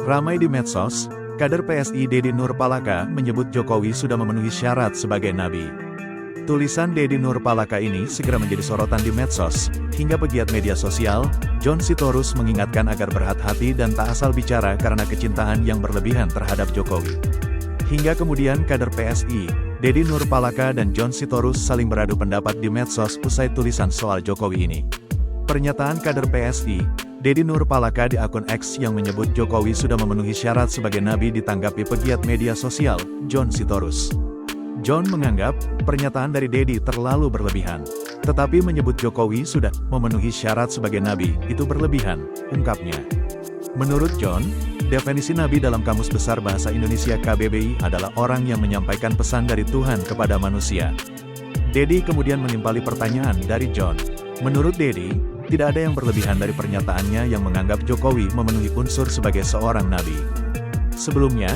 Ramai di medsos, kader PSI Dedi Nurpalaka menyebut Jokowi sudah memenuhi syarat sebagai nabi. Tulisan Dedi Nurpalaka ini segera menjadi sorotan di medsos, hingga pegiat media sosial, John Sitorus mengingatkan agar berhati-hati dan tak asal bicara karena kecintaan yang berlebihan terhadap Jokowi. Hingga kemudian kader PSI, Dedi Nurpalaka dan John Sitorus saling beradu pendapat di medsos usai tulisan soal Jokowi ini. Pernyataan kader PSI, Dedi Nurpalaka di akun X yang menyebut Jokowi sudah memenuhi syarat sebagai nabi ditanggapi pegiat media sosial, John Sitorus. John menganggap, pernyataan dari Dedi terlalu berlebihan. Tetapi menyebut Jokowi sudah memenuhi syarat sebagai nabi, itu berlebihan, ungkapnya. Menurut John, definisi nabi dalam Kamus Besar Bahasa Indonesia KBBI adalah orang yang menyampaikan pesan dari Tuhan kepada manusia. Dedi kemudian menimpali pertanyaan dari John. Menurut Dedi, tidak ada yang berlebihan dari pernyataannya yang menganggap Jokowi memenuhi unsur sebagai seorang nabi. Sebelumnya,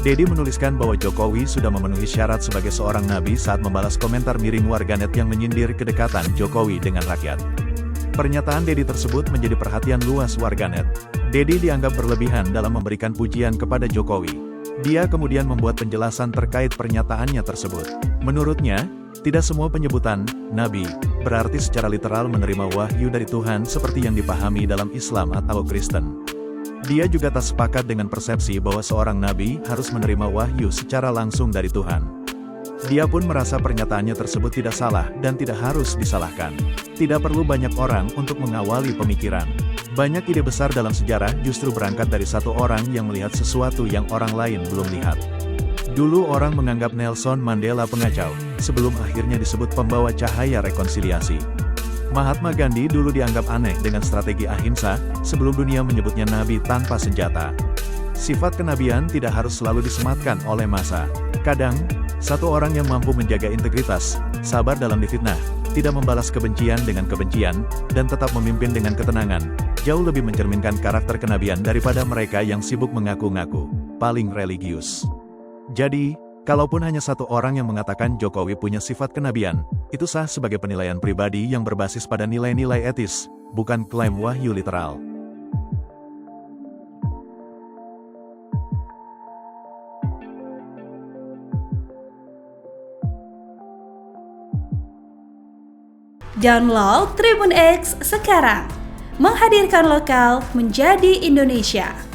Dedi menuliskan bahwa Jokowi sudah memenuhi syarat sebagai seorang nabi saat membalas komentar miring warganet yang menyindir kedekatan Jokowi dengan rakyat. Pernyataan Dedi tersebut menjadi perhatian luas warganet. Dedi dianggap berlebihan dalam memberikan pujian kepada Jokowi. Dia kemudian membuat penjelasan terkait pernyataannya tersebut. Menurutnya, tidak semua penyebutan nabi berarti secara literal menerima wahyu dari Tuhan seperti yang dipahami dalam Islam atau Kristen. Dia juga tak sepakat dengan persepsi bahwa seorang nabi harus menerima wahyu secara langsung dari Tuhan. Dia pun merasa pernyataannya tersebut tidak salah dan tidak harus disalahkan. Tidak perlu banyak orang untuk mengawali pemikiran. Banyak ide besar dalam sejarah justru berangkat dari satu orang yang melihat sesuatu yang orang lain belum lihat. Dulu orang menganggap Nelson Mandela pengacau, sebelum akhirnya disebut pembawa cahaya rekonsiliasi. Mahatma Gandhi dulu dianggap aneh dengan strategi ahimsa, sebelum dunia menyebutnya nabi tanpa senjata. Sifat kenabian tidak harus selalu disematkan oleh massa. Kadang, satu orang yang mampu menjaga integritas, sabar dalam difitnah, tidak membalas kebencian dengan kebencian, dan tetap memimpin dengan ketenangan, jauh lebih mencerminkan karakter kenabian daripada mereka yang sibuk mengaku-ngaku paling religius. Jadi, kalaupun hanya satu orang yang mengatakan Jokowi punya sifat kenabian, itu sah sebagai penilaian pribadi yang berbasis pada nilai-nilai etis, bukan klaim wahyu literal. Download Tribun X sekarang, menghadirkan lokal menjadi Indonesia.